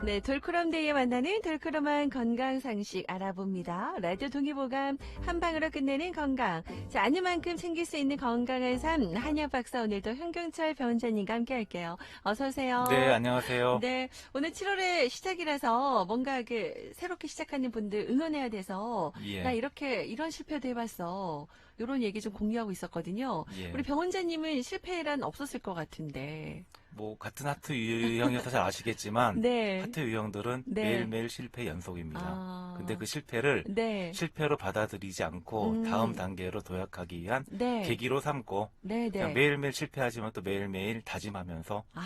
네, 돌크럼데이에 만나는 돌크럼한 건강상식 알아봅니다. 라디오 동의보감 한 방으로 끝내는 건강. 자, 아는 만큼 챙길 수 있는 건강한 삶. 한의학 박사 오늘도 현경철 변호사님과 함께 할게요. 어서 네, 오세요. 안녕하세요. 네, 오늘 7월의 시작이라서 뭔가 새롭게 시작하는 분들 응원해야 돼서 나 예, 이런 실패도 해봤어. 이런 얘기 좀 공유하고 있었거든요. 우리 예. 병원자님은 실패란 없었을 것 같은데. 뭐, 같은 하트 유형이어서 잘 아시겠지만, 네, 하트 유형들은 네. 매일매일 실패 연속입니다. 근데 아, 그 실패를 네. 실패로 받아들이지 않고 다음 음, 단계로 도약하기 위한 네, 계기로 삼고, 네, 그냥 네. 매일매일 실패하지만 또 매일매일 다짐하면서 아,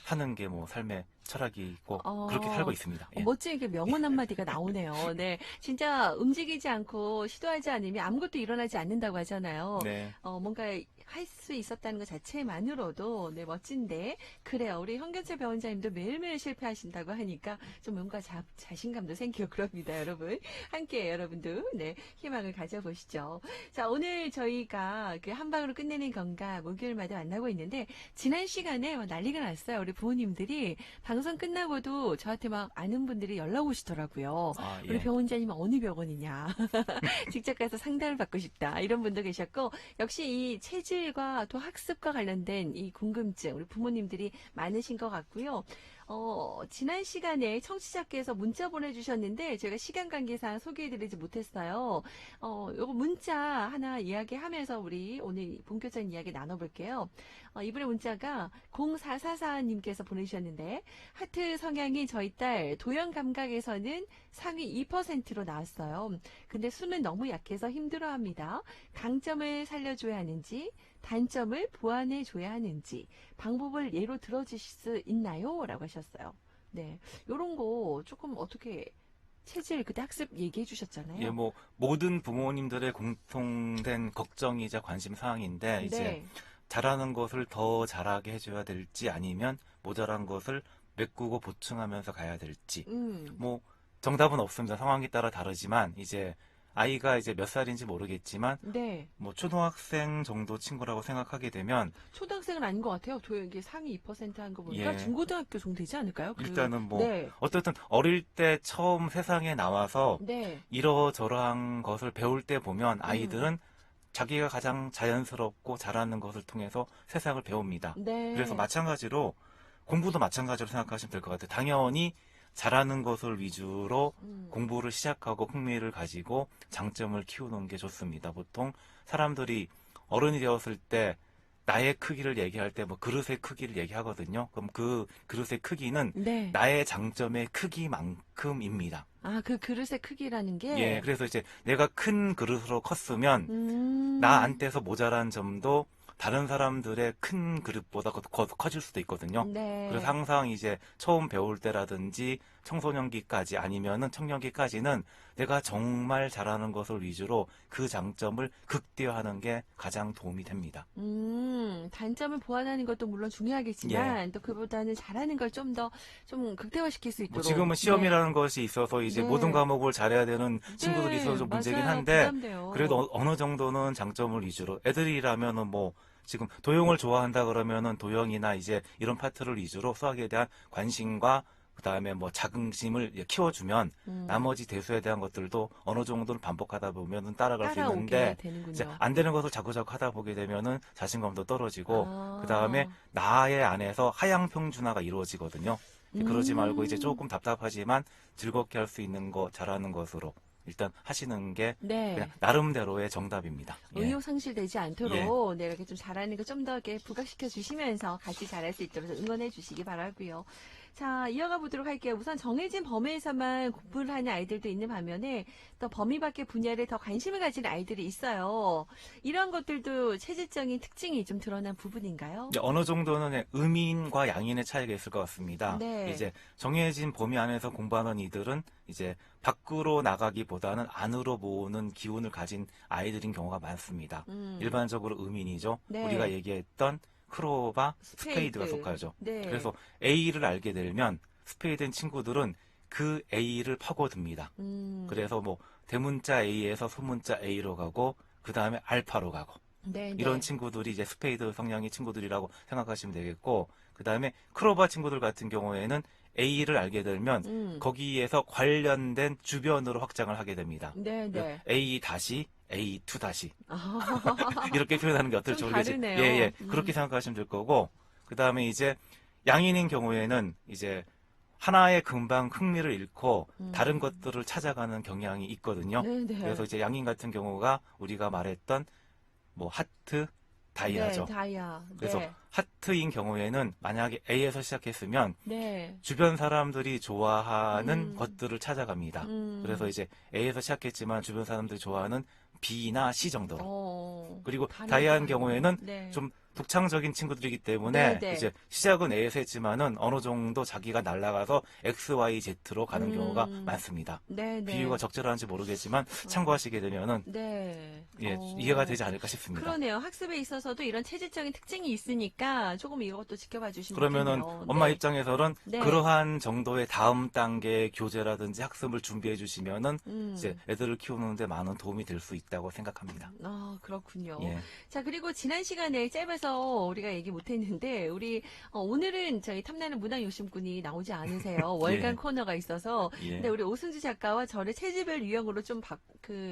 하는 게 뭐 삶의 철학이 있고, 그렇게 살고 어, 있습니다. 예. 멋진 명언 한마디가 나오네요. 네. 진짜 움직이지 않고 시도하지 않으면 아무것도 일어나지 않는다고 하잖아요. 네. 뭔가 할 수 있었다는 것 자체만으로도, 네, 멋진데. 그래요. 우리 현경철 배원장님도 매일매일 실패하신다고 하니까 좀 뭔가 자신감도 생기고 그럽니다, 여러분. 함께 여러분도, 네, 희망을 가져보시죠. 자, 오늘 저희가 그 한방으로 끝내는 건강 목요일마다 만나고 있는데, 지난 시간에 난리가 났어요. 우리 부모님들이 방송 끝나고도 저한테 막 아는 분들이 연락 오시더라고요. 아, 우리 예. 병원장님은 어느 병원이냐. 직접 가서 상담을 받고 싶다. 이런 분도 계셨고, 역시 이 체질과 또 학습과 관련된 이 궁금증, 우리 부모님들이 많으신 것 같고요. 지난 시간에 청취자께서 문자 보내주셨는데, 제가 시간 관계상 소개해드리지 못했어요. 요거 문자 하나 이야기하면서 우리 오늘 본격적인 이야기 나눠볼게요. 이번에 문자가 0444님께서 보내주셨는데, 하트 성향이 저희 딸 도형 감각에서는 상위 2%로 나왔어요. 근데 수는 너무 약해서 힘들어합니다. 강점을 살려줘야 하는지, 단점을 보완해줘야 하는지, 방법을 예로 들어주실 수 있나요? 라고 하셨어요. 네. 요런 거 조금 어떻게, 체질 그때 학습 얘기해 예, 주셨잖아요. 뭐, 모든 부모님들의 공통된 걱정이자 관심 사항인데, 이제, 네. 잘하는 것을 더 잘하게 해줘야 될지 아니면 모자란 것을 메꾸고 보충하면서 가야 될지. 음. 뭐, 정답은 없습니다. 상황에 따라 다르지만, 이제, 아이가 이제 몇 살인지 모르겠지만, 네. 뭐, 초등학생 정도 친구라고 생각하게 되면, 초등학생은 아닌 것 같아요. 이게 상위 2%한 거 보니까 예, 중고등학교 정도 되지 않을까요? 일단은 뭐, 네. 어쨌든 어릴 때 처음 세상에 나와서 네. 이러저러한 것을 배울 때 보면 음. 아이들은 자기가 가장 자연스럽고 잘하는 것을 통해서 세상을 배웁니다. 그래서 네. 마찬가지로 공부도 마찬가지로 생각하시면 될 것 같아요. 당연히 잘하는 것을 위주로 음. 공부를 시작하고 흥미를 가지고 장점을 키우는 게 좋습니다. 보통 사람들이 어른이 되었을 때 나의 크기를 얘기할 때 뭐 그릇의 크기를 얘기하거든요. 그럼 그 그릇의 크기는 네. 나의 장점의 크기만큼입니다. 아, 그 그릇의 크기라는 예, 게, 그래서 이제 내가 큰 그릇으로 컸으면 음, 나한테서 모자란 점도 다른 사람들의 큰 그릇보다 커질 수도 있거든요. 그래서 네. 항상 이제 처음 배울 때라든지 청소년기까지 아니면은 청년기까지는 내가 정말 잘하는 것을 위주로 그 장점을 극대화하는 게 가장 도움이 됩니다. 단점을 보완하는 것도 물론 예. 중요하겠지만, 또 그보다는 잘하는 걸 좀 극대화시킬 수 뭐 있도록, 지금은 네. 시험이라는 것이 있어서 이제 모든 네. 과목을 잘해야 되는 친구들이 있어서 네. 좀 문제긴 맞아요. 한데 그래도 부담돼요. 어느 정도는 장점을 위주로 애들이라면은 뭐 지금 도형을 좋아한다 그러면은 도형이나 이제 이런 파트를 위주로 수학에 대한 관심과 그다음에 뭐 자긍심을 키워주면 음, 나머지 대수에 대한 것들도 어느 정도는 반복하다 보면은 따라갈 수 따라오게 있는데 이제 되는군요. 안 되는 것을 자꾸자꾸 하다 보게 되면은 자신감도 떨어지고 그다음에 아, 나의 안에서 하향 평준화가 이루어지거든요. 그러지 말고 이제 음, 조금 답답하지만 즐겁게 할 수 있는 거, 잘하는 것으로 일단 하시는 게 그냥 네. 나름대로의 정답입니다. 예, 의욕상실되지 예, 않도록 네, 이렇게 좀 잘하는 거 좀 더 이렇게 부각시켜 주시면서 같이 잘할 수 있도록 응원해 주시기 바라고요. 자, 이어가 보도록 할게요. 우선 정해진 범위에서만 공부를 하는 아이들도 있는 반면에 또 범위 밖의 분야를 더 관심을 가진 아이들이 있어요. 이런 것들도 체질적인 특징이 좀 드러난 부분인가요? 이제 어느 정도는 음인과 양인의 차이가 있을 것 같습니다. 네. 이제 정해진 범위 안에서 공부하는 이들은 이제 밖으로 나가기보다는 안으로 모으는 기운을 가진 아이들인 경우가 많습니다. 음. 일반적으로 음인이죠. 우리가 네. 얘기했던 크로바, 스페이드가 스페이드. 속하죠. 네. 그래서 A를 알게 되면 스페이드인 친구들은 그 A를 파고듭니다. 음. 그래서 뭐 대문자 A에서 소문자 A로 가고 그 다음에 알파로 가고 네, 이런 네. 친구들이 이제 스페이드 성향의 친구들이라고 생각하시면 되겠고 그 다음에 크로바 친구들 같은 경우에는 A를 알게 되면 거기에서 관련된 주변으로 확장을 하게 됩니다. 네, 네. A 다시 A2 다시 아, 이렇게 표현하는 게 어떨지 좀 모르겠지. 다르네요. 예, 그렇게 생각하시면 될 거고, 그 다음에 이제 양인인 경우에는 이제 하나에 금방 흥미를 잃고 다른 것들을 찾아가는 경향이 있거든요. 네, 네. 그래서 이제 양인 같은 경우가 우리가 말했던 뭐 하트, 다이아죠. 네, 다이아. 그래서 네. 하트인 경우에는 만약에 A에서 시작했으면 네. 주변 사람들이 좋아하는 음. 것들을 찾아갑니다. 음. 그래서 이제 A에서 시작했지만 주변 사람들이 좋아하는 B나 C 정도로. 그리고 다이아인 경우에는 네. 좀 독창적인 친구들이기 때문에 네, 네. 이제 시작은 A에서 했지만은 어느 정도 자기가 날아가서 X, Y, Z로 가는 경우가 많습니다. 네, 네. 비유가 적절한지 모르겠지만 참고하시게 되면은 네. 예, 이해가 되지 않을까 싶습니다. 그러네요. 학습에 있어서도 이런 체질적인 특징이 있으니까 조금 이것도 지켜봐 주시면 그러면은 좋겠네요. 엄마 네. 입장에서는 네. 그러한 정도의 다음 단계의 교재라든지 학습을 준비해 주시면은 이제 애들을 키우는데 많은 도움이 될 수 있다고 생각합니다. 아, 그렇군요. 예. 자, 그리고 지난 시간에 짧아서 우리가 얘기 못했는데, 우리, 오늘은 저희 탐나는 문학 욕심꾼이 나오지 않으세요. 월간 예. 코너가 있어서. 예. 근데 우리 오승주 작가와 저를 체질별 유형으로 좀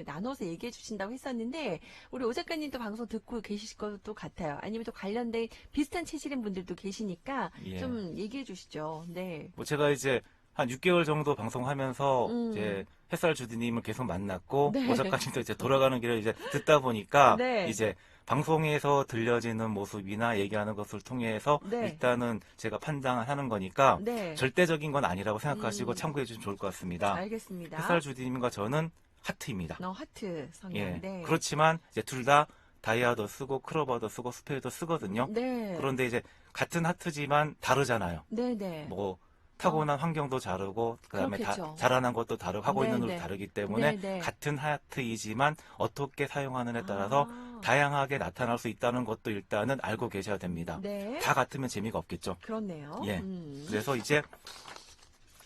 나눠서 얘기해 주신다고 했었는데, 우리 오 작가님도 방송 듣고 계실 것도 같아요. 아니면 또 관련된 비슷한 체질인 분들도 계시니까 예. 좀 얘기해 주시죠. 네. 뭐 제가 이제 한 6개월 정도 방송하면서 음. 이제 햇살 주디님을 계속 만났고 네. 오 작가님도 이제 돌아가는 길을 이제 듣다 보니까 네. 이제 방송에서 들려지는 모습이나 얘기하는 것을 통해서 네. 일단은 제가 판단하는 거니까 네. 절대적인 건 아니라고 생각하시고 참고해 주시면 좋을 것 같습니다. 알겠습니다. 햇살 주디님과 저는 하트입니다. 하트 성향. 예. 네. 그렇지만 이제 둘 다 다이아도 쓰고 크로버도 쓰고 스페이도 쓰거든요. 네. 그런데 이제 같은 하트지만 다르잖아요. 네네. 뭐 타고난 환경도 다르고 그다음에 그렇겠죠. 자라난 것도 다르고 하고 있는 네네. 것도 다르기 때문에 네네. 같은 하트이지만 어떻게 사용하느냐에 따라서 아. 다양하게 나타날 수 있다는 것도 일단은 알고 계셔야 됩니다. 네. 다 같으면 재미가 없겠죠. 그렇네요. 예. 그래서 이제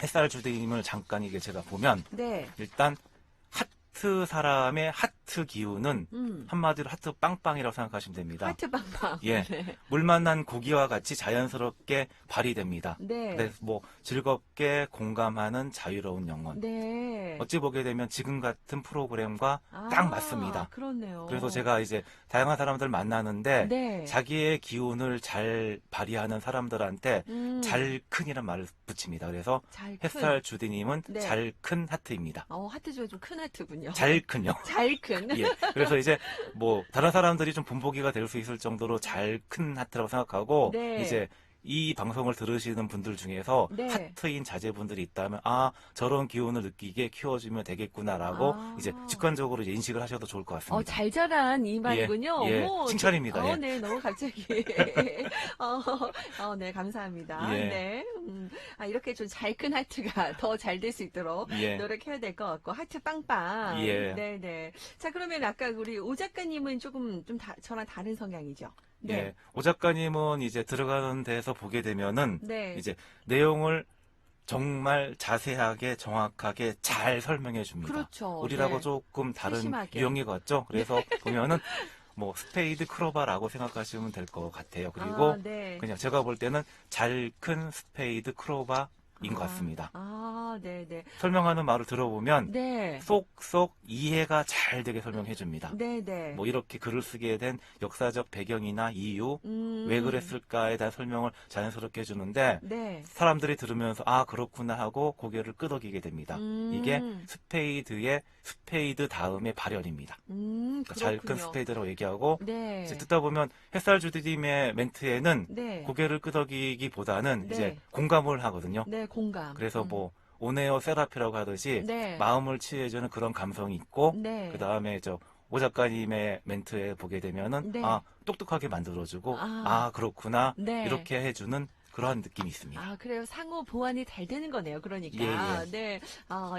햇살 주디님을 잠깐 이게 제가 보면 네. 일단 하트 사람의 하트 기운은 한마디로 하트 빵빵이라고 생각하시면 됩니다. 하트 빵빵. 예. 네. 물 만난 고기와 같이 자연스럽게 발휘됩니다. 네. 그래서 뭐 즐겁게 공감하는 자유로운 영혼. 네. 어찌 보게 되면 지금 같은 프로그램과 딱 맞습니다. 그렇네요. 그래서 제가 이제 다양한 사람들 만나는데 네. 자기의 기운을 잘 발휘하는 사람들한테 잘 큰이란 말을 붙입니다. 그래서 잘 큰. 햇살 주디님은 네. 잘 큰 하트입니다. 하트 중에 좀 큰 하트군요. 잘 큰요. 잘 큰. 예. 그래서 이제 뭐 다른 사람들이 좀 본보기가 될 수 있을 정도로 잘 큰 하트라고 생각하고 네. 이제 이 방송을 들으시는 분들 중에서 네. 하트인 자제분들이 있다면 저런 기운을 느끼게 키워주면 되겠구나라고 이제 직관적으로 이제 인식을 하셔도 좋을 것 같습니다. 잘 자란 이 말이군요. 예, 어머, 칭찬입니다. 예. 네, 너무 갑자기. 네, 감사합니다. 예. 네. 이렇게 좀 잘 큰 하트가 더 잘 될 수 있도록 예. 노력해야 될 것 같고, 하트 빵빵. 예. 네네. 자, 그러면 아까 우리 오 작가님은 조금 저랑 다른 성향이죠? 네. 예. 오 작가님은 이제 들어가는 데서 보게 되면은 네. 이제 내용을 정말 자세하게 정확하게 잘 설명해 줍니다. 그렇죠. 우리라고 네. 조금 다른 세심하게. 유형의 것 같죠? 그래서 보면은 뭐 스페이드 크로바라고 생각하시면 될 것 같아요. 그리고 네. 그냥 제가 볼 때는 잘 큰 스페이드 크로바인 것 같습니다. 네네. 설명하는 말을 들어보면 네. 쏙쏙 이해가 잘 되게 설명해 줍니다. 네네. 뭐 이렇게 글을 쓰게 된 역사적 배경이나 이유, 왜 음. 그랬을까에 대한 설명을 자연스럽게 해주는데 네. 사람들이 들으면서 그렇구나 하고 고개를 끄덕이게 됩니다. 이게 스페이드의 스페이드 다음의 발현입니다. 그러니까 잘 큰 그렇군요. 스페이드라고 얘기하고 네. 이제 듣다 보면 햇살 주디님의 멘트에는 네. 고개를 끄덕이기보다는 네. 이제 공감을 하거든요. 네, 공감. 그래서 뭐 오네오 세라피라고 하듯이 네. 마음을 치유해주는 그런 감성이 있고 네. 그 다음에 오 작가님의 멘트에 보게 되면은 네. 똑똑하게 만들어주고 아. 그렇구나 네. 이렇게 해주는 그러한 느낌이 있습니다. 그래요. 상호 보완이 잘 되는 거네요. 그러니까. 예. 네.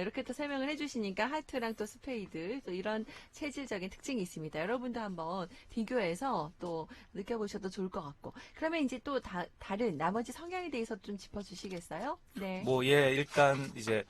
이렇게 또 설명을 해주시니까 하트랑 또 스페이드 또 이런 체질적인 특징이 있습니다. 여러분도 한번 비교해서 또 느껴보셔도 좋을 것 같고. 그러면 이제 또 다른 나머지 성향에 대해서 좀 짚어주시겠어요? 네. 일단 이제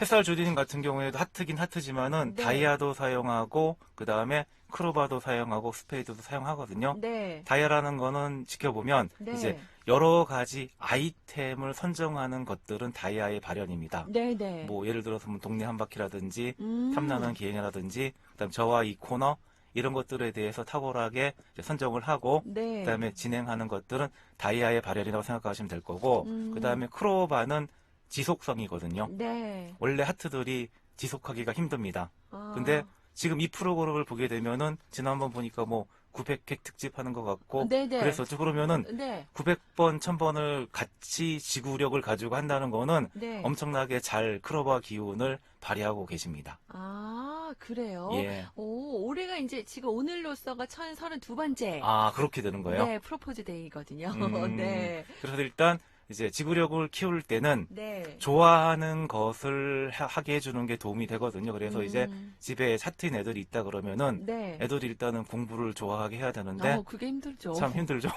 햇살 주디님 같은 경우에도 하트긴 하트지만은 네. 다이아도 사용하고 그 다음에 크로바도 사용하고 스페이드도 사용하거든요. 네. 다이아라는 거는 지켜보면 네. 이제 여러 가지 아이템을 선정하는 것들은 다이아의 발현입니다. 네, 네. 뭐 예를 들어서 뭐 동네 한 바퀴라든지 음. 탐나는 기행이라든지 그다음 저와 이 코너 이런 것들에 대해서 탁월하게 이제 선정을 하고 네. 그다음에 진행하는 것들은 다이아의 발현이라고 생각하시면 될 거고 그다음에 크로바는 지속성이거든요. 네. 원래 하트들이 지속하기가 힘듭니다. 아. 근데 지금 이 프로그램을 보게 되면은 지난번 보니까 뭐 900회 특집 하는 것 같고 네네. 그래서 그러면은 네. 900번, 1000번을 같이 지구력을 가지고 한다는 거는 네. 엄청나게 잘 크로바 기운을 발휘하고 계십니다. 아, 그래요? 예. 오, 올해가 이제 지금 오늘로서가 1032번째. 아, 그렇게 되는 거예요? 네, 프로포즈 데이거든요. 네. 그래서 일단 이제 지구력을 키울 때는 네. 좋아하는 것을 하게 해주는 게 도움이 되거든요. 그래서 이제 집에 차트인 애들이 있다 그러면은 네. 애들이 일단은 공부를 좋아하게 해야 되는데 그게 힘들죠. 참 힘들죠.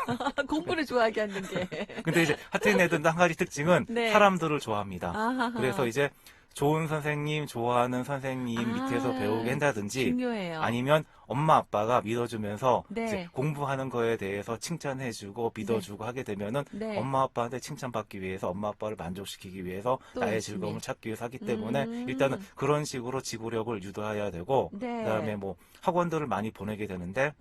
공부를 좋아하게 하는 게. 근데 이제 하트인 애들도 한 가지 특징은 네. 사람들을 좋아합니다. 아하하. 그래서 이제 좋은 선생님, 좋아하는 선생님 밑에서 배우게 한다든지 중요해요. 아니면 엄마 아빠가 믿어주면서 네. 이제 공부하는 거에 대해서 칭찬해주고 믿어주고 하게 되면은 네. 엄마 아빠한테 칭찬받기 위해서 엄마 아빠를 만족시키기 위해서 또 나의 열심히. 즐거움을 찾기 위해서 하기 때문에 음. 일단은 그런 식으로 지구력을 유도해야 되고 네. 그다음에 뭐 학원들을 많이 보내게 되는데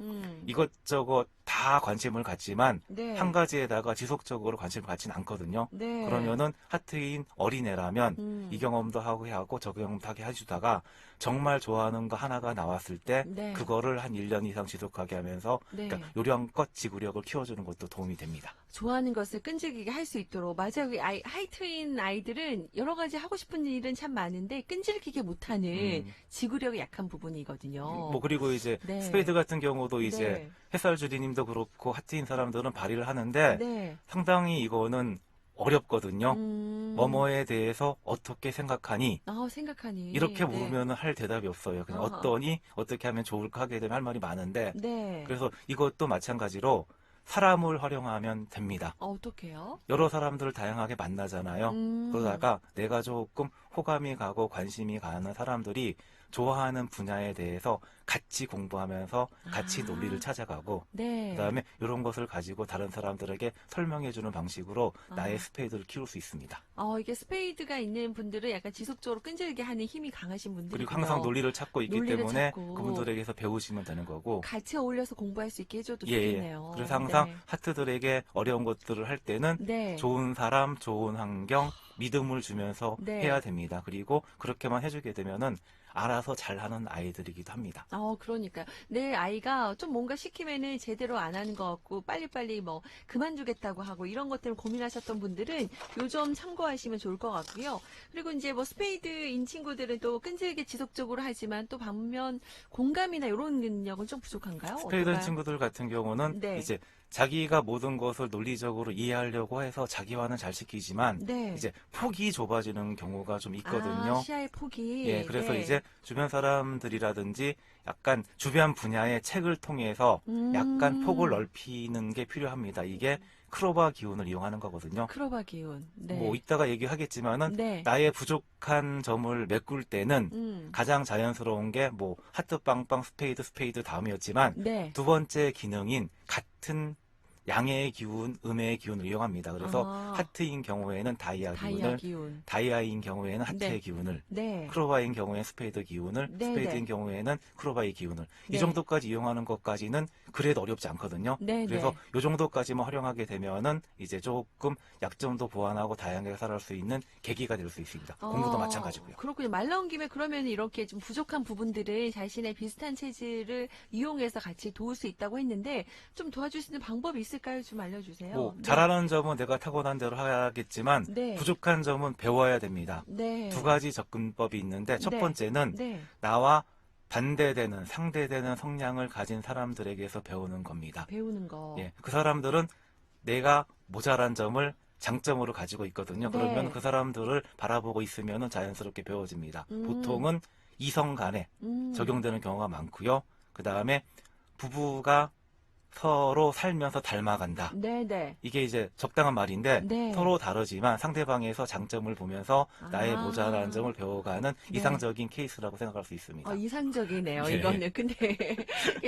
이것저것 다 관심을 갖지만 네. 한 가지에다가 지속적으로 관심을 갖지는 않거든요. 네. 그러면은 하트인 어린애라면 이 경험도 하고 저 경험도 하게 해주다가 정말 좋아하는 거 하나가 나왔을 때 네. 그거를 한 1년 이상 지속하게 하면서 네. 그러니까 요령껏 지구력을 키워주는 것도 도움이 됩니다. 좋아하는 것을 끈질기게 할 수 있도록. 맞아요. 하이트인 아이들은 여러 가지 하고 싶은 일은 참 많은데 끈질기게 못하는 지구력이 약한 부분이거든요. 뭐 그리고 이제 네. 스페이드 같은 경우도 이제 네. 햇살 주디님도 그렇고 하트인 사람들은 발휘를 하는데 네. 상당히 이거는 어렵거든요. 음. 뭐뭐에 대해서 어떻게 생각하니 생각하니. 이렇게 네. 물으면 할 대답이 없어요. 그냥 아하. 어떠니 어떻게 하면 좋을까 하게 되면 할 말이 많은데 네. 그래서 이것도 마찬가지로 사람을 활용하면 됩니다. 어떡해요? 여러 사람들을 다양하게 만나잖아요. 그러다가 내가 조금 호감이 가고 관심이 가는 사람들이 좋아하는 분야에 대해서 같이 공부하면서 같이 논리를 찾아가고 네. 그다음에 이런 것을 가지고 다른 사람들에게 설명해주는 방식으로 나의 스페이드를 키울 수 있습니다. 이게 스페이드가 있는 분들은 약간 지속적으로 끈질게 하는 힘이 강하신 분들이고요. 그리고 항상 논리를 찾고 있기 논리를 때문에 찾고. 그분들에게서 배우시면 되는 거고 같이 어울려서 공부할 수 있게 해줘도 예, 좋겠네요. 그래서 항상 네. 하트들에게 어려운 것들을 할 때는 네. 좋은 사람, 좋은 환경, 믿음을 주면서 네. 해야 됩니다. 그리고 그렇게만 해주게 되면은 알아서 잘하는 아이들이기도 합니다. 그러니까요. 내 아이가 좀 뭔가 시키면은 제대로 안 하는 것 같고 빨리빨리 뭐 그만두겠다고 하고 이런 것 때문에 고민하셨던 분들은 요 점 참고하시면 좋을 것 같고요. 그리고 이제 뭐 스페이드인 친구들은 또 끈질기게 지속적으로 하지만 또 반면 공감이나 이런 능력은 좀 부족한가요? 스페이드 어떨까요? 친구들 같은 경우는 네. 이제 자기가 모든 것을 논리적으로 이해하려고 해서 자기와는 잘 시키지만 네. 이제 폭이 좁아지는 경우가 좀 있거든요. 시야의 폭이. 예, 그래서 네. 이제 주변 사람들이라든지 약간 주변 분야의 책을 통해서 약간 폭을 넓히는 게 필요합니다. 이게 크로바 기운을 이용하는 거거든요. 크로바 기운. 네. 뭐 이따가 얘기하겠지만은 네. 나의 부족한 점을 메꿀 때는 가장 자연스러운 게 뭐 하트 빵빵 스페이드 다음이었지만 네. 두 번째 기능인 같은 양의 기운, 음의 기운을 이용합니다. 그래서 하트인 경우에는 다이아 기운을, 기운. 다이아인 경우에는 하트의 네. 기운을, 네. 크로바인 경우에는 스페이드 기운을, 네, 스페이드인 네. 경우에는 크로바의 기운을. 네. 이 정도까지 이용하는 것까지는 그래도 어렵지 않거든요. 네, 그래서 네. 이 정도까지만 활용하게 되면은 이제 조금 약점도 보완하고 다양하게 살아갈 수 있는 계기가 될 수 있습니다. 공부도 마찬가지고요. 그렇군요. 말 나온 김에 그러면 이렇게 좀 부족한 부분들을 자신의 비슷한 체질을 이용해서 같이 도울 수 있다고 했는데 좀 도와줄 수 있는 방법이 있을까요? 좀 알려주세요. 뭐 네. 잘하는 점은 내가 타고난 대로 하겠지만 네. 부족한 점은 배워야 됩니다. 네. 두 가지 접근법이 있는데 첫 네. 번째는 네. 나와 반대되는 상대되는 성향을 가진 사람들에게서 배우는 겁니다. 배우는 거. 예, 그 사람들은 내가 모자란 점을 장점으로 가지고 있거든요. 네. 그러면 그 사람들을 바라보고 있으면 자연스럽게 배워집니다. 음. 보통은 이성 간에 적용되는 경우가 많고요. 그 다음에 부부가 서로 살면서 닮아간다. 네네. 이게 이제 적당한 말인데 네. 서로 다르지만 상대방에서 장점을 보면서 나의 아. 모자란 점을 배워가는 네. 이상적인 케이스라고 생각할 수 있습니다. 이상적이네요, 예. 이거는. 근데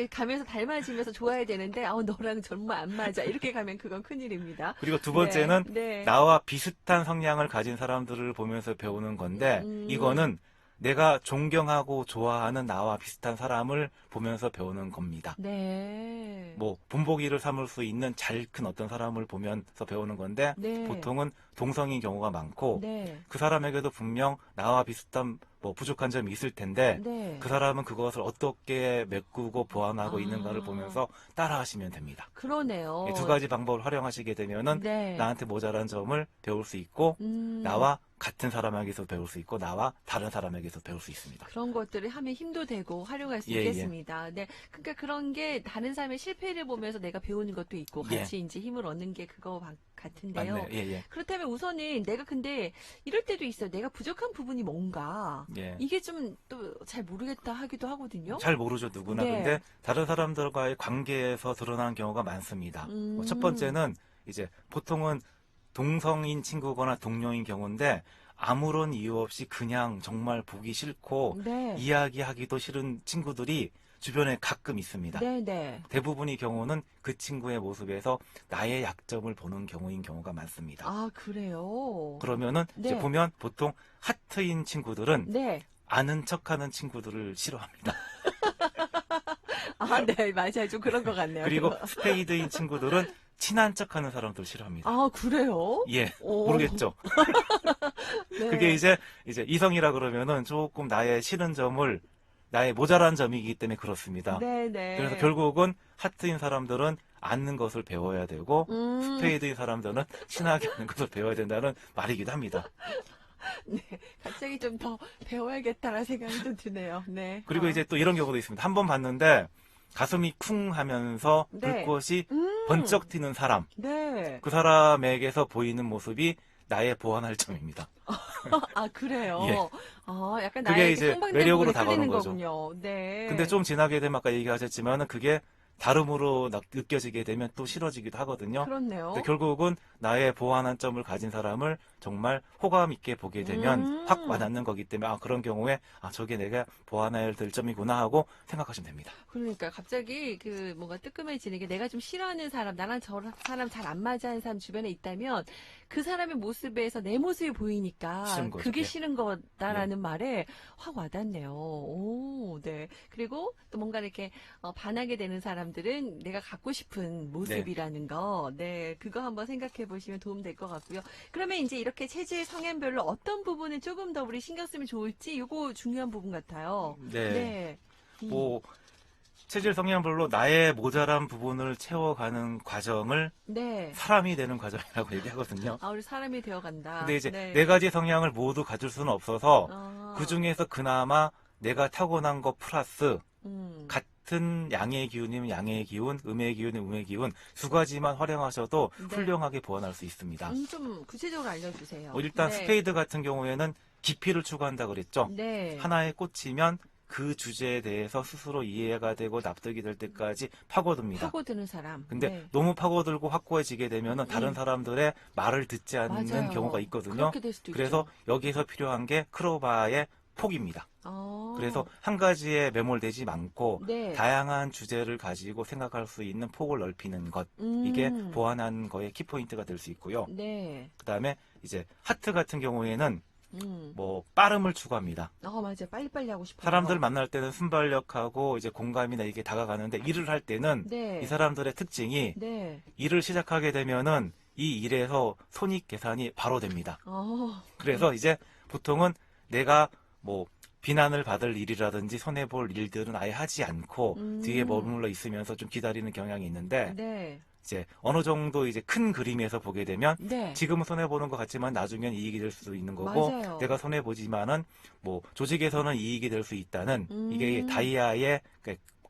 가면서 닮아지면서 좋아야 되는데, 너랑 정말 안 맞아. 이렇게 가면 그건 큰일입니다. 그리고 두 네. 번째는 네. 나와 비슷한 성향을 가진 사람들을 보면서 배우는 건데 이거는 내가 존경하고 좋아하는 나와 비슷한 사람을 보면서 배우는 겁니다. 네. 뭐 본보기를 삼을 수 있는 잘 큰 어떤 사람을 보면서 배우는 건데 네. 보통은 동성인 경우가 많고 네. 그 사람에게도 분명 나와 비슷한 뭐 부족한 점이 있을 텐데 네. 그 사람은 그것을 어떻게 메꾸고 보완하고 있는가를 아. 보면서 따라하시면 됩니다. 그러네요. 두 가지 방법을 활용하시게 되면은 네. 나한테 모자란 점을 배울 수 있고 나와 같은 사람에게서 배울 수 있고 나와 다른 사람에게서 배울 수 있습니다. 그런 것들을 하면 힘도 되고 활용할 수 예, 예. 있겠습니다. 네. 그러니까 그런 게 다른 사람의 실패를 보면서 내가 배우는 것도 있고 예. 같이 이제 힘을 얻는 게 그거 같은데요. 맞네. 예, 예. 그렇다면 우선은 내가 근데 이럴 때도 있어요. 내가 부족한 부분이 뭔가. 예. 이게 좀 또 잘 모르겠다 하기도 하거든요. 잘 모르죠, 누구나. 네. 근데 다른 사람들과의 관계에서 드러나는 경우가 많습니다. 첫 번째는 이제 보통은 동성인 친구거나 동료인 경우인데 아무런 이유 없이 그냥 정말 보기 싫고 네. 이야기하기도 싫은 친구들이 주변에 가끔 있습니다. 네, 네. 대부분의 경우는 그 친구의 모습에서 나의 약점을 보는 경우인 경우가 많습니다. 아, 그래요. 그러면은 네. 이제 보면 보통 하트인 친구들은 네. 아는 척하는 친구들을 싫어합니다. 아, 네, 맞아요. 좀 그런 것 같네요. 그리고 스페이드인 친구들은 친한 척하는 사람들 싫어합니다. 아, 그래요? 예, 오. 모르겠죠. 네. 그게 이제 이성이라 그러면은 조금 나의 싫은 점을 나의 모자란 점이기 때문에 그렇습니다. 네, 네. 그래서 결국은 하트인 사람들은 아는 것을 배워야 되고 스페이드인 사람들은 친하게 하는 것을 배워야 된다는 말이기도 합니다. 네, 갑자기 좀 더 배워야겠다라는 생각이 좀 드네요. 네. 그리고 이제 또 이런 경우도 있습니다. 한 번 봤는데 가슴이 쿵 하면서 네. 불꽃이 번쩍 튀는 사람. 네. 그 사람에게서 보이는 모습이 나의 보완할 점입니다. 아, 그래요? 예. 약간 그게 나의 이제 상반된 매력으로 부분에 다가오는 끌리는 거죠. 거군요. 네. 근데 좀 지나게 되면 아까 얘기하셨지만은 그게 다름으로 느껴지게 되면 또 싫어지기도 하거든요. 그렇네요. 근데 결국은 나의 보완한 점을 가진 사람을 정말 호감 있게 보게 되면 확 와닿는 거기 때문에 그런 경우에 저게 내가 보완해야 될 점이구나 하고 생각하시면 됩니다. 그러니까 갑자기 그 뭔가 뜨끔해지는 게 내가 좀 싫어하는 사람, 나랑 저 사람 잘 안 맞아 하는 사람 주변에 있다면 그 사람의 모습에서 내 모습이 보이니까 싫은 거죠. 그게 예. 싫은 거다라는 말에 확 와닿네요. 오, 네. 그리고 또 뭔가 이렇게 반하게 되는 사람들은 내가 갖고 싶은 모습이라는 거, 네, 그거 한번 생각해 보시면 도움 될 것 같고요. 그러면 이제 이렇게 체질 성향별로 어떤 부분을 조금 더 우리 신경 쓰면 좋을지 이거 중요한 부분 같아요. 네. 네. 뭐 체질 성향별로 나의 모자란 부분을 채워가는 과정을 네. 사람이 되는 과정이라고 얘기하거든요. 우리 사람이 되어간다. 근데 이제 네. 네 가지 성향을 모두 가질 수는 없어서 그 그 중에서 그나마 내가 타고난 거 플러스 같은 양의 기운이면 양의 기운, 음의 기운이면 음의 기운 두 가지만 활용하셔도 네. 훌륭하게 보완할 수 있습니다. 좀 구체적으로 알려주세요. 일단 네. 스페이드 같은 경우에는 깊이를 추구한다 그랬죠. 네. 하나에 꽂히면 그 주제에 대해서 스스로 이해가 되고 납득이 될 때까지 파고듭니다. 파고드는 사람. 근데 네. 너무 파고들고 확고해지게 되면은 다른 사람들의 말을 듣지 않는 맞아요. 경우가 있거든요. 그렇게 될 수도 그래서 있죠. 여기서 필요한 게 크로바의 폭입니다. 그래서 한 가지에 매몰되지 않고 네. 다양한 주제를 가지고 생각할 수 있는 폭을 넓히는 것. 이게 보완한 거의 키포인트가 될 수 있고요. 네. 그다음에 이제 하트 같은 경우에는 음. 뭐 빠름을 추구합니다. 맞아. 빨리빨리 하고 싶어요. 사람들 만날 때는 순발력하고 이제 공감이나 이게 다가가는데 일을 할 때는 네. 이 사람들의 특징이 네. 일을 시작하게 되면은 이 일에서 손익 계산이 바로 됩니다. 그래서 이제 보통은 내가 뭐 비난을 받을 일이라든지 손해볼 일들은 아예 하지 않고 뒤에 머물러 있으면서 좀 기다리는 경향이 있는데 네. 이제 어느 정도 이제 큰 그림에서 보게 되면 네. 지금은 손해보는 것 같지만 나중엔 이익이 될 수도 있는 거고 맞아요. 내가 손해보지만은 뭐 조직에서는 이익이 될 수 있다는 이게 다이아의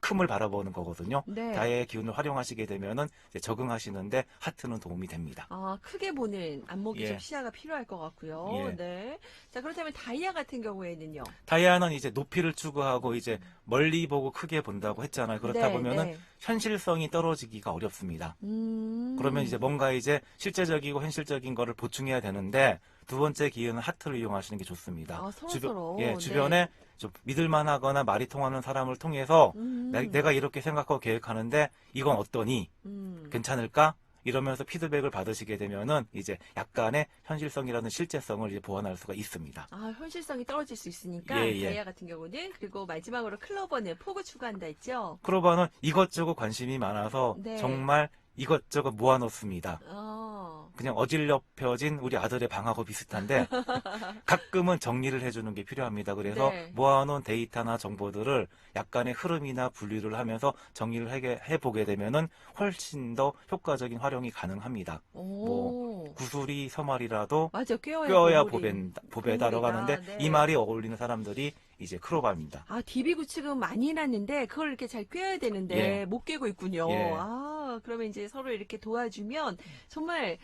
큼을 바라보는 거거든요. 네. 다이아의 기운을 활용하시게 되면은 이제 적응하시는데 하트는 도움이 됩니다. 아, 크게 보는 안목이 예. 좀 시야가 필요할 것 같고요. 예. 네. 자, 그렇다면 다이아 같은 경우에는요. 다이아는 이제 높이를 추구하고 이제 멀리 보고 크게 본다고 했잖아요. 그렇다 네, 보면은 네. 현실성이 떨어지기가 어렵습니다. 그러면 이제 뭔가 이제 실제적이고 현실적인 거를 보충해야 되는데 두 번째 기회는 하트를 이용하시는 게 좋습니다. 아, 서로. 예, 네. 주변에 좀 믿을만하거나 말이 통하는 사람을 통해서 음, 내가 이렇게 생각하고 계획하는데 이건 어떠니? 음. 괜찮을까? 이러면서 피드백을 받으시게 되면은 이제 약간의 현실성이라는 실제성을 이제 보완할 수가 있습니다. 아, 현실성이 떨어질 수 있으니까 예, 예. 다이아 같은 경우는 그리고 마지막으로 클로버는 포구 추가한다 했죠. 크로바는 이것저것 관심이 많아서 네. 정말 이것저것 모아놓습니다. 어. 그냥 어질럽혀진 우리 아들의 방하고 비슷한데 가끔은 정리를 해주는 게 필요합니다. 그래서 네. 모아놓은 데이터나 정보들을 약간의 흐름이나 분리를 하면서 정리를 해보게 되면은 훨씬 더 효과적인 활용이 가능합니다. 오. 구슬이 서말이라도 맞아, 꿰어야 보물이. 보배다라고 보물이다. 하는데 네. 이 말이 어울리는 사람들이 이제 크로바입니다. 아, DB 구축은 많이 해놨는데 그걸 이렇게 잘 꿰어야 되는데 예. 못 꿰고 있군요. 예. 아, 그러면 이제 서로 이렇게 도와주면 정말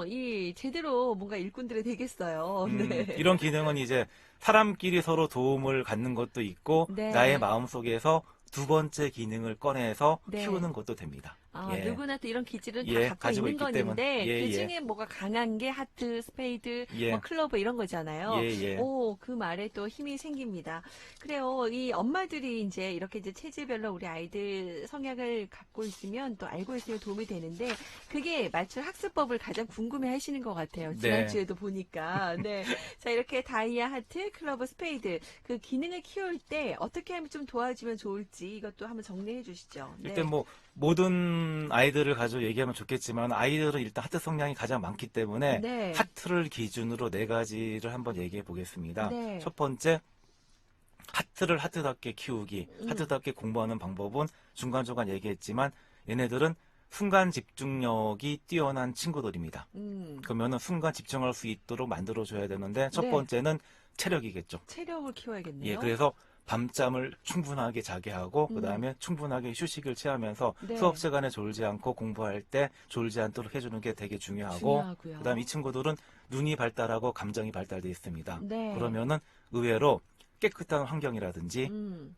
이 제대로 뭔가 일꾼들이 되겠어요. 네. 이런 기능은 이제 사람끼리 서로 도움을 갖는 것도 있고 네. 나의 마음속에서 두 번째 기능을 꺼내서 네. 키우는 것도 됩니다. 아, 예. 누구나 또 이런 기질은 예, 다 갖고 가지고 있는 있기 때문에. 거는데 예, 그 예. 중에 뭐가 강한 게 하트, 스페이드, 예. 뭐 클로버 이런 거잖아요. 예, 예. 오, 그 말에 또 힘이 생깁니다. 그래요. 이 엄마들이 이제 이렇게 이제 체질별로 우리 아이들 성향을 갖고 있으면 또 알고 있으면 도움이 되는데 그게 맞춤 학습법을 가장 궁금해 하시는 것 같아요. 네. 지난주에도 보니까. 네. 자, 이렇게 다이아, 하트, 클로버, 스페이드 그 기능을 키울 때 어떻게 하면 좀 도와주면 좋을지 이것도 한번 정리해 주시죠. 네. 일단 뭐 모든 아이들을 가지고 얘기하면 좋겠지만 아이들은 일단 하트 성향이 가장 많기 때문에 네. 하트를 기준으로 네 가지를 한번 얘기해 보겠습니다. 네. 첫 번째, 하트를 하트답게 키우기, 음. 하트답게 공부하는 방법은 중간중간 얘기했지만 얘네들은 순간 집중력이 뛰어난 친구들입니다. 그러면은 순간 집중할 수 있도록 만들어줘야 되는데 첫 네. 번째는 체력이겠죠. 체력을 키워야겠네요. 예, 그래서 밤잠을 충분하게 자게 하고 음. 그다음에 충분하게 휴식을 취하면서 네. 수업 시간에 졸지 않고 공부할 때 졸지 않도록 해주는 게 되게 중요하고 중요하고요. 그다음에 이 친구들은 눈이 발달하고 감정이 발달돼 있습니다. 네. 그러면은 의외로 깨끗한 환경이라든지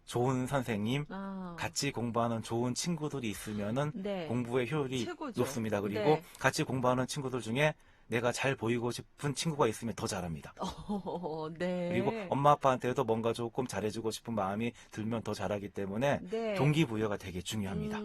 좋은 선생님, 아, 같이 공부하는 좋은 친구들이 있으면은 네. 공부의 효율이 최고죠. 높습니다. 그리고 네. 같이 공부하는 친구들 중에 내가 잘 보이고 싶은 친구가 있으면 더 잘합니다. 네. 그리고 엄마 아빠한테도 뭔가 조금 잘해주고 싶은 마음이 들면 더 잘하기 때문에 네. 동기부여가 되게 중요합니다.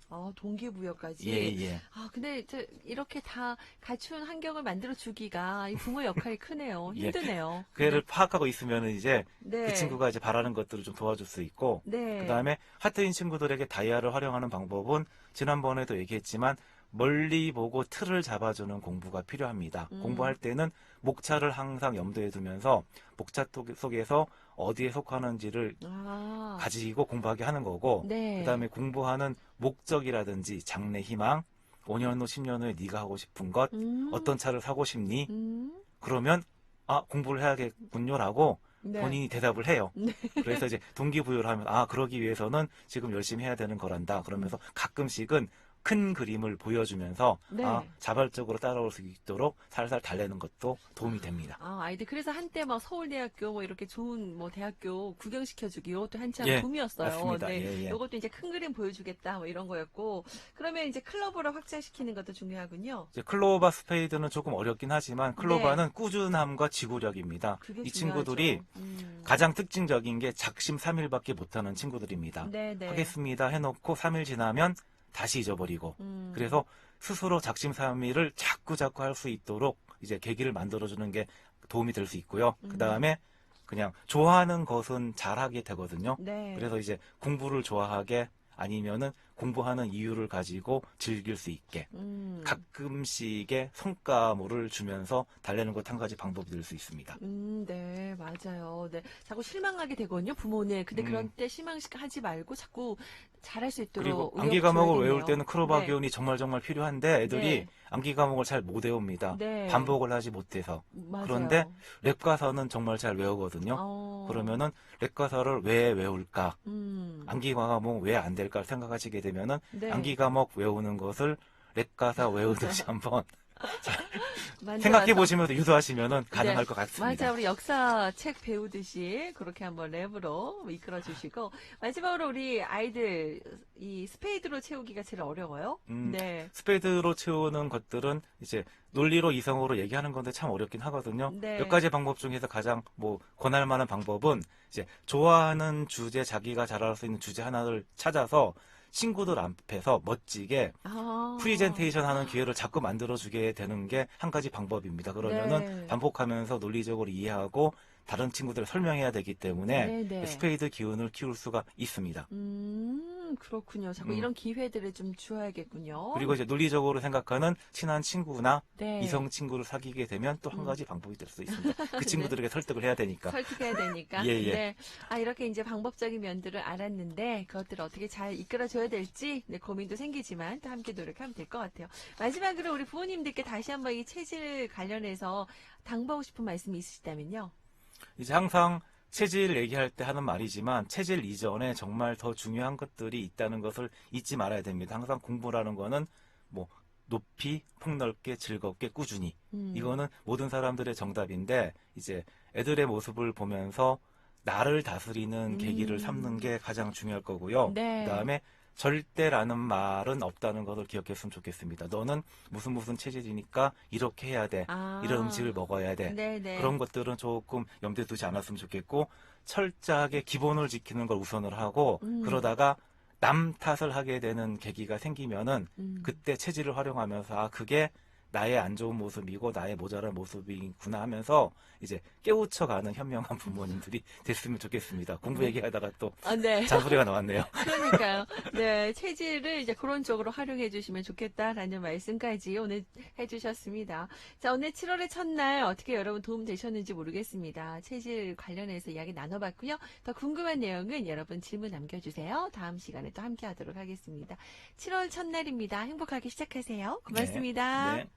아, 동기부여까지. 예, 예. 아, 근데 이렇게 다 갖춘 환경을 만들어 주기가 이 부모 역할이 크네요. 예. 힘드네요. 그 애를 파악하고 있으면 이제 네. 그 친구가 이제 바라는 것들을 좀 도와줄 수 있고 네. 그다음에 하트인 친구들에게 다이아를 활용하는 방법은 지난번에도 얘기했지만 멀리 보고 틀을 잡아주는 공부가 필요합니다. 공부할 때는 목차를 항상 염두에 두면서 목차 속에서 어디에 속하는지를 아, 가지고 공부하게 하는 거고 네. 그다음에 공부하는 목적이라든지 장래 희망 5년 후 10년 후에 네가 하고 싶은 것 어떤 차를 사고 싶니? 그러면 공부를 해야겠군요라고 네. 본인이 대답을 해요. 네. 그래서 이제 동기부여를 하면 그러기 위해서는 지금 열심히 해야 되는 거란다. 그러면서 가끔씩은 큰 그림을 보여주면서 네. 자발적으로 따라올 수 있도록 살살 달래는 것도 도움이 됩니다. 아, 아이들 그래서 한때 막 서울대학교 뭐 이렇게 좋은 뭐 대학교 구경시켜주기 이것도 한참 예, 붐이었어요. 맞습니다. 네. 예, 예. 이것도 이제 큰 그림 보여주겠다 뭐 이런 거였고 그러면 이제 클럽으로 확장시키는 것도 중요하군요. 이제 클로바 스페이드는 조금 어렵긴 하지만 클로바는 꾸준함과 지구력입니다. 그게 이 중요하죠. 친구들이 가장 특징적인 게 작심 3일밖에 못하는 친구들입니다. 네, 네. 하겠습니다 해놓고 3일 지나면 다시 잊어버리고 그래서 스스로 작심삼일을 자꾸 할 수 있도록 이제 계기를 만들어주는 게 도움이 될 수 있고요. 그 다음에 그냥 좋아하는 것은 잘하게 되거든요. 네. 그래서 이제 공부를 좋아하게 아니면은 공부하는 이유를 가지고 즐길 수 있게 가끔씩의 성과물을 주면서 달래는 것 한 가지 방법이 될 수 있습니다. 네, 맞아요. 네. 자꾸 실망하게 되거든요, 부모는. 근데 그런 때 실망하지 말고 자꾸 잘할 수 그리고 있도록 암기 의욕 과목을 줘야겠네요. 외울 때는 네. 크로바기온이 정말 필요한데 애들이 네. 암기 과목을 잘 못 외웁니다. 네. 반복을 하지 못해서. 그런데 맞아요. 랩 가사는 정말 잘 외우거든요. 어. 그러면은 랩 가사를 왜 외울까? 음. 암기 과목 왜 안 될까 생각하시게 되면은 네. 암기 과목 외우는 것을 랩 가사 외우듯이 한번 생각해 만들어서. 보시면서 유도하시면은 네. 가능할 것 같습니다. 맞아. 우리 역사책 배우듯이 그렇게 한번 랩으로 이끌어 주시고 마지막으로 우리 아이들 이 스페이드로 채우기가 제일 어려워요. 네. 스페이드로 채우는 것들은 이제 논리로 이성으로 얘기하는 건데 참 어렵긴 하거든요. 네. 몇 가지 방법 중에서 가장 권할 만한 방법은 이제 좋아하는 주제, 자기가 잘 알 수 있는 주제 하나를 찾아서 친구들 앞에서 멋지게 아. 프리젠테이션 하는 기회를 자꾸 만들어주게 되는 게 한 가지 방법입니다. 그러면은 네. 반복하면서 논리적으로 이해하고 다른 친구들을 설명해야 되기 때문에 네네. 스페이드 기운을 키울 수가 있습니다. 그렇군요. 자꾸 음. 이런 기회들을 좀 주어야겠군요. 그리고 이제 논리적으로 생각하는 친한 친구나 네. 이성 친구를 사귀게 되면 또 한 가지 방법이 될 수 있습니다. 그 네. 친구들에게 설득을 해야 되니까. 설득해야 되니까. 예, 예. 네. 아, 이렇게 이제 방법적인 면들을 알았는데, 그것들을 어떻게 잘 이끌어줘야 될지, 네, 고민도 생기지만, 또 함께 노력하면 될 것 같아요. 마지막으로 우리 부모님들께 다시 한번 이 체질 관련해서 당부하고 싶은 말씀이 있으시다면요. 이제 항상 체질 얘기할 때 하는 말이지만 체질 이전에 정말 더 중요한 것들이 있다는 것을 잊지 말아야 됩니다. 항상 공부라는 거는 높이, 폭넓게, 즐겁게, 꾸준히. 이거는 모든 사람들의 정답인데 이제 애들의 모습을 보면서 나를 다스리는 계기를 삼는 게 가장 중요할 거고요. 네. 그다음에 절대라는 말은 없다는 것을 기억했으면 좋겠습니다. 너는 무슨 체질이니까 이렇게 해야 돼. 아. 이런 음식을 먹어야 돼. 네네. 그런 것들은 조금 염두에 두지 않았으면 좋겠고 철저하게 기본을 지키는 걸 우선을 하고 그러다가 남 탓을 하게 되는 계기가 생기면은 그때 체질을 활용하면서 그게 나의 안 좋은 모습이고 나의 모자란 모습이구나 하면서 이제 깨우쳐가는 현명한 부모님들이 됐으면 좋겠습니다. 공부 얘기하다가 또 아, 네. 잔소리가 나왔네요. 그러니까요. 네, 체질을 이제 그런 쪽으로 활용해 주시면 좋겠다라는 말씀까지 오늘 해주셨습니다. 자, 오늘 7월의 첫날 어떻게 여러분 도움 되셨는지 모르겠습니다. 체질 관련해서 이야기 나눠봤고요. 더 궁금한 내용은 여러분 질문 남겨주세요. 다음 시간에 또 함께 하도록 하겠습니다. 7월 첫날입니다. 행복하게 시작하세요. 고맙습니다. 네.